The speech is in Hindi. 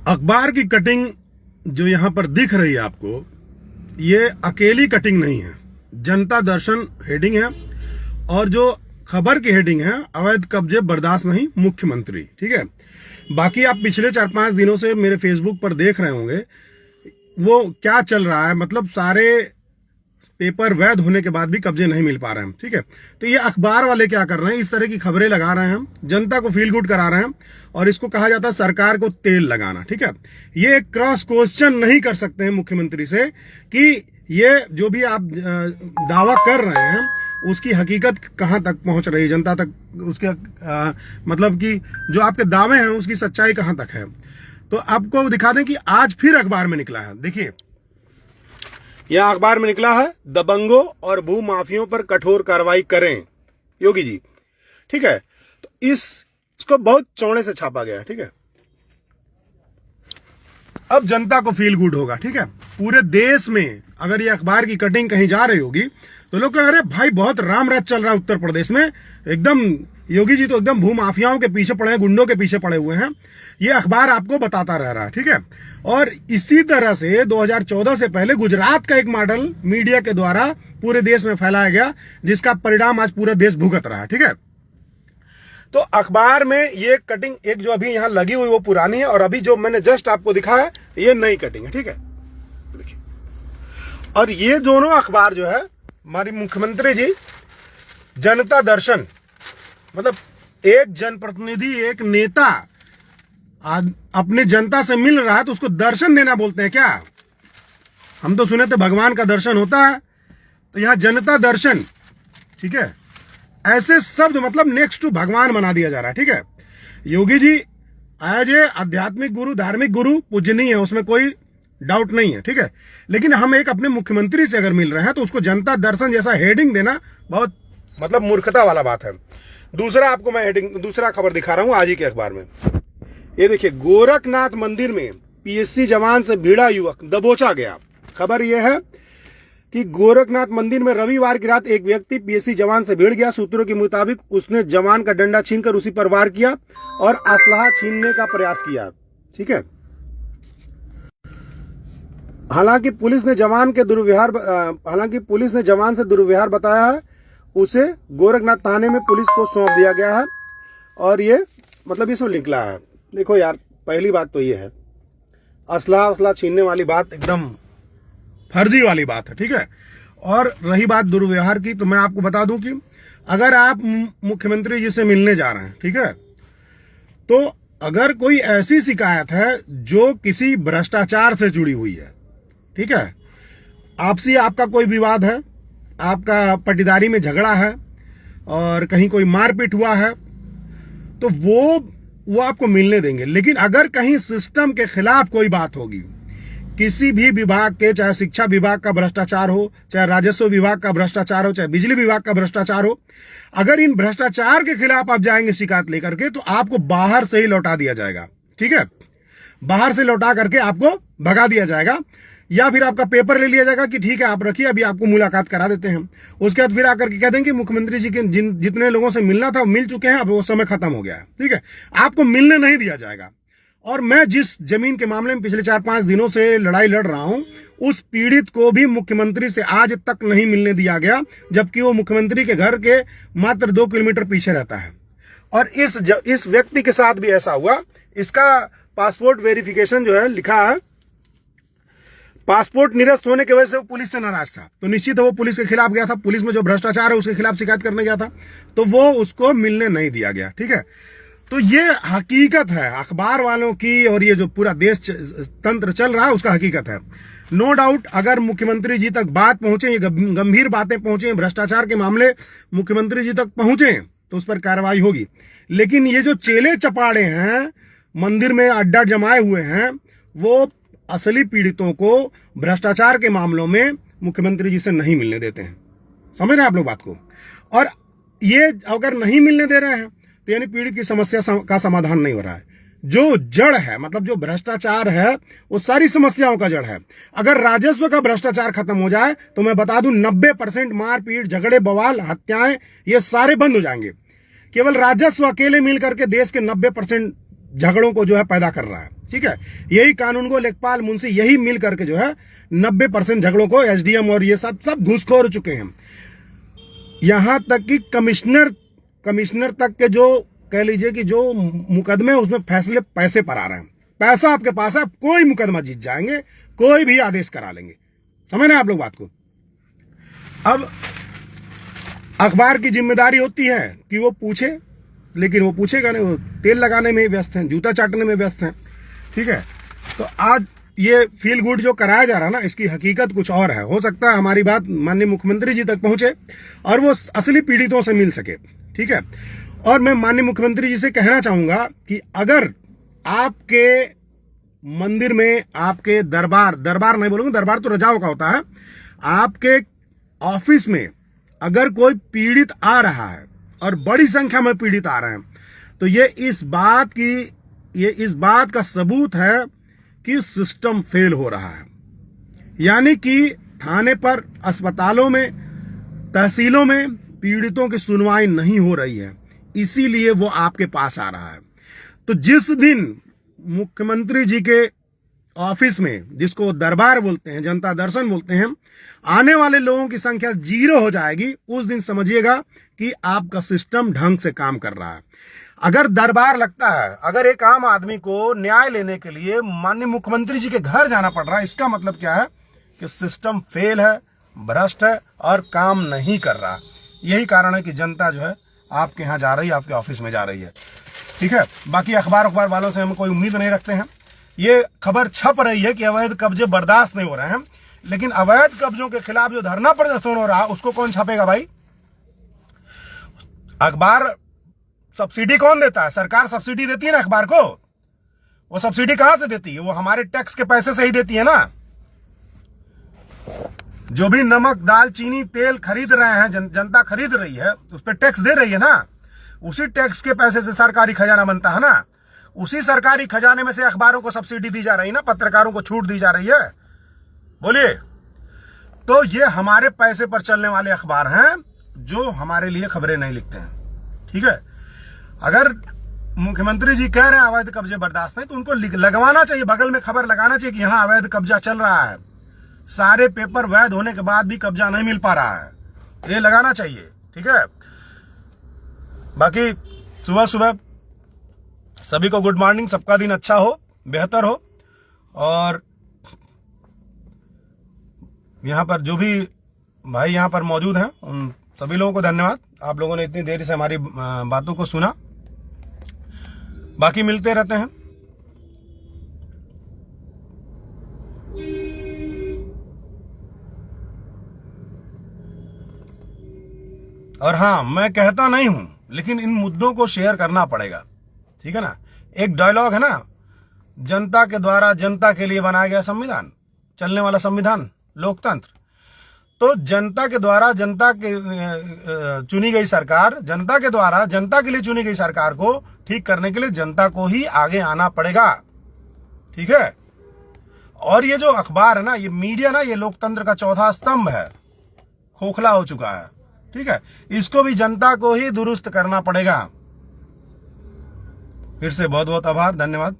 अखबार की कटिंग जो यहां पर दिख रही है आपको, ये अकेली कटिंग नहीं है। जनता दर्शन हेडिंग है और जो खबर की हेडिंग है, अवैध कब्जे बर्दाश्त नहीं मुख्यमंत्री। ठीक है, बाकी आप पिछले 4-5 दिनों से मेरे फेसबुक पर देख रहे होंगे वो क्या चल रहा है। मतलब सारे पेपर वैध होने के बाद भी कब्जे नहीं मिल पा रहे हैं। ठीक है, तो ये अखबार वाले क्या कर रहे हैं, इस तरह की खबरें लगा रहे हैं, जनता को फील गुड करा रहे हैं और इसको कहा जाता है सरकार को तेल लगाना। ठीक है, ये क्रॉस क्वेश्चन नहीं कर सकते हैं मुख्यमंत्री से कि ये जो भी आप दावा कर रहे हैं उसकी हकीकत कहां तक पहुंच रही है, जनता तक उसके मतलब कि जो आपके दावे हैं उसकी सच्चाई कहां तक है। तो आपको दिखा दें कि आज फिर अखबार में निकला है। देखिए, यह अखबार में निकला है, दबंगों और भू माफियों पर कठोर कार्रवाई करें योगी जी। ठीक है, तो इसको बहुत चौड़े से छापा गया है। ठीक है, अब जनता को फील गुड होगा। ठीक है, पूरे देश में अगर ये अखबार की कटिंग कहीं जा रही होगी तो लोग कह रहे भाई बहुत राम राज चल रहा है उत्तर प्रदेश में, एकदम योगी जी तो एकदम भू माफियाओं के पीछे पड़े हैं, गुंडों के पीछे पड़े हुए हैं। ये अखबार आपको बताता रह रहा है। ठीक है, और इसी तरह से 2014 से पहले गुजरात का एक मॉडल मीडिया के द्वारा पूरे देश में फैलाया गया, जिसका परिणाम आज पूरा देश भुगत रहा है। ठीक है, तो अखबार में ये कटिंग एक जो अभी यहां लगी हुई वो पुरानी है और अभी जो मैंने जस्ट आपको दिखा है ये नई कटिंग है। ठीक है, देखिए, और ये दोनों अखबार जो है हमारी मुख्यमंत्री जी जनता दर्शन, मतलब एक जनप्रतिनिधि, एक नेता अपने जनता से मिल रहा है तो उसको दर्शन देना बोलते हैं क्या? हम तो सुने थे भगवान का दर्शन होता है, तो यहां जनता दर्शन। ठीक है, ऐसे शब्द मतलब नेक्स्ट टू भगवान बना दिया जा रहा है। ठीक है, योगी जी एज ए आध्यात्मिक गुरु, धार्मिक गुरु पूजनीय है, उसमें कोई डाउट नहीं है। ठीक है, लेकिन हम एक अपने मुख्यमंत्री से अगर मिल रहे हैं तो उसको जनता दर्शन जैसा हेडिंग देना बहुत मतलब मूर्खता वाला बात है। दूसरा आपको मैं हेडिंग, दूसरा खबर दिखा रहा हूं आज ही के अखबार में। ये देखिए, गोरखनाथ मंदिर में पीएससी जवान से भिड़ा युवक दबोचा गया। खबर यह है कि गोरखनाथ मंदिर में रविवार की रात एक व्यक्ति पीएससी जवान से भिड़ गया। सूत्रों के मुताबिक उसने जवान का डंडा छीनकर उसी पर वार किया और असलाह छीनने का प्रयास किया। ठीक है, हालांकि पुलिस ने जवान से दुर्व्यवहार बताया है। उसे गोरखनाथ थाने में पुलिस को सौंप दिया गया है और ये मतलब इसमें निकला है। देखो यार, पहली बात तो ये है, असला छीनने वाली बात एकदम फर्जी वाली बात है। ठीक है, और रही बात दुर्व्यवहार की, तो मैं आपको बता दूं कि अगर आप मुख्यमंत्री जी से मिलने जा रहे हैं, ठीक है, तो अगर कोई ऐसी शिकायत है जो किसी भ्रष्टाचार से जुड़ी हुई है, ठीक है, आपसी आपका कोई विवाद है, आपका पटीदारी में झगड़ा है और कहीं कोई मारपीट हुआ है, तो वो आपको मिलने देंगे। लेकिन अगर कहीं सिस्टम के खिलाफ कोई बात होगी, किसी भी विभाग के, चाहे शिक्षा विभाग का भ्रष्टाचार हो, चाहे राजस्व विभाग का भ्रष्टाचार हो, चाहे बिजली विभाग का भ्रष्टाचार हो, अगर इन भ्रष्टाचार के खिलाफ आप जाएंगे शिकायत लेकर के, तो आपको बाहर से ही लौटा दिया जाएगा। ठीक है, बाहर से लौटा करके आपको भगा दिया जाएगा, या फिर आपका पेपर ले लिया जाएगा कि ठीक है आप रखिए, अभी आपको मुलाकात करा देते हैं। उसके बाद फिर आकर के कह देंगे मुख्यमंत्री जी के जितने लोगों से मिलना था वो मिल चुके हैं, अब वो समय खत्म हो गया है। ठीक है, आपको मिलने नहीं दिया जाएगा। और मैं जिस जमीन के मामले में पिछले 4-5 दिनों से लड़ाई लड़ रहा हूं, उस पीड़ित को भी मुख्यमंत्री से आज तक नहीं मिलने दिया गया, जबकि वो मुख्यमंत्री के घर के मात्र 2 किलोमीटर पीछे रहता है। और इस व्यक्ति के साथ भी ऐसा हुआ। इसका पासपोर्ट वेरिफिकेशन जो है लिखा है, पासपोर्ट निरस्त होने की वजह से वो पुलिस से नाराज था, तो निश्चित है वो पुलिस के खिलाफ गया था, पुलिस में जो भ्रष्टाचार है उसके खिलाफ शिकायत करने गया था, तो वो उसको मिलने नहीं दिया गया। ठीक है, तो ये हकीकत है अखबार वालों की, और ये जो पूरा देश तंत्र चल रहा है उसका हकीकत है। नो डाउट, अगर मुख्यमंत्री जी तक बात पहुंचे, ये गंभीर बातें पहुंचे, भ्रष्टाचार के मामले मुख्यमंत्री जी तक पहुंचे, तो उस पर कार्रवाई होगी। लेकिन ये जो चेले चपाड़े हैं, मंदिर में अड्डा जमाए हुए हैं, वो असली पीड़ितों को भ्रष्टाचार के मामलों में मुख्यमंत्री जी से नहीं मिलने देते हैं। समझ रहे हैं आप लोग बात को? और ये अगर नहीं मिलने दे रहे हैं तो यानी पीड़ित की समस्या का समाधान नहीं हो रहा है। जो जड़ है, मतलब जो भ्रष्टाचार है, वो सारी समस्याओं का जड़ है। अगर राजस्व का भ्रष्टाचार खत्म हो जाए तो मैं बता दूं 90% मारपीट, झगड़े, बवाल, हत्याएं, ये सारे बंद हो जाएंगे। केवल राजस्व अकेले मिलकर के देश के 90% झगड़ों को जो है पैदा कर रहा है। ठीक है, यही कानून को लेखपाल मुंशी यही मिल करके जो है 90% झगड़ों को एसडीएम और ये सब घूसखोर चुके हैं। यहां तक कि कमिश्नर तक के जो कह लीजिए कि जो मुकदमे उसमें फैसले पैसे पर आ रहे हैं। पैसा आपके पास है, कोई मुकदमा जीत जाएंगे, कोई भी आदेश करा लेंगे। समझ रहे हैं आप लोग बात को। अब अखबार की जिम्मेदारी होती है कि वो पूछे, लेकिन वो पूछेगा नहीं, वो तेल लगाने में व्यस्त हैं, जूता चाटने में व्यस्त हैं। ठीक है, तो आज ये फील गुड जो कराया जा रहा है ना, इसकी हकीकत कुछ और है। हो सकता है हमारी बात माननीय मुख्यमंत्री जी तक पहुंचे और वो असली पीड़ितों से मिल सके। ठीक है, और मैं माननीय मुख्यमंत्री जी से कहना चाहूंगा कि अगर आपके मंदिर में, आपके दरबार नहीं बोलूंगा, दरबार तो रजाओं का होता है, आपके ऑफिस में अगर कोई पीड़ित आ रहा है और बड़ी संख्या में पीड़ित आ रहे हैं, तो ये इस बात का सबूत है कि सिस्टम फेल हो रहा है। यानी कि थाने पर, अस्पतालों में, तहसीलों में पीड़ितों की सुनवाई नहीं हो रही है, इसीलिए वो आपके पास आ रहा है। तो जिस दिन मुख्यमंत्री जी के ऑफिस में, जिसको दरबार बोलते हैं, जनता दर्शन बोलते हैं, आने वाले लोगों की संख्या 0 हो जाएगी, उस दिन समझिएगा कि आपका सिस्टम ढंग से काम कर रहा है। अगर दरबार लगता है, अगर एक आम आदमी को न्याय लेने के लिए माननीय मुख्यमंत्री जी के घर जाना पड़ रहा है, इसका मतलब क्या है कि सिस्टम फेल है, भ्रष्ट है और काम नहीं कर रहा। यही कारण है कि जनता जो है आपके यहाँ जा रही है, आपके ऑफिस में जा रही है। ठीक है, बाकी अखबार वालों से हम कोई उम्मीद नहीं रखते हैं। ये खबर छप रही है कि अवैध कब्जे बर्दाश्त नहीं हो रहे हैं, लेकिन अवैध कब्जों के खिलाफ जो धरना प्रदर्शन हो रहा है उसको कौन छापेगा भाई? अखबार सब्सिडी कौन देता है? सरकार सब्सिडी देती है ना अखबार को। वो सब्सिडी कहां से देती है? वो हमारे टैक्स के पैसे से ही देती है ना। जो भी नमक, दाल, चीनी, तेल खरीद रहे हैं, जनता खरीद रही है, उस पर टैक्स दे रही है ना। उसी टैक्स के पैसे से सरकारी खजाना बनता है ना। उसी सरकारी खजाने में से अखबारों को सब्सिडी दी जा रही है ना, पत्रकारों को छूट दी जा रही है। बोलिए, तो ये हमारे पैसे पर चलने वाले अखबार हैं जो हमारे लिए खबरें नहीं लिखते हैं। ठीक है, अगर मुख्यमंत्री जी कह रहे हैं अवैध कब्जे बर्दाश्त नहीं, तो उनको लगवाना चाहिए, बगल में खबर लगाना चाहिए कि यहां अवैध कब्जा चल रहा है, सारे पेपर वैध होने के बाद भी कब्जा नहीं मिल पा रहा है, ये लगाना चाहिए। ठीक है, बाकी सुबह सभी को गुड मॉर्निंग, सबका दिन अच्छा हो, बेहतर हो। और यहां पर जो भी भाई यहां पर मौजूद हैं उन सभी लोगों को धन्यवाद। आप लोगों ने इतनी देर से हमारी बातों को सुना। बाकी मिलते रहते हैं। और हाँ, मैं कहता नहीं हूं, लेकिन इन मुद्दों को शेयर करना पड़ेगा। ठीक है ना, एक डायलॉग है ना, जनता के द्वारा जनता के लिए बनाया गया संविधान, चलने वाला संविधान, लोकतंत्र। तो जनता के द्वारा जनता के चुनी गई सरकार, जनता के द्वारा जनता के लिए चुनी गई सरकार को ठीक करने के लिए जनता को ही आगे आना पड़ेगा। ठीक है, और ये जो अखबार है ना, ये मीडिया ना, ये लोकतंत्र का चौथा स्तंभ है, खोखला हो चुका है। ठीक है, इसको भी जनता को ही दुरुस्त करना पड़ेगा। फिर से बहुत बहुत आभार, धन्यवाद।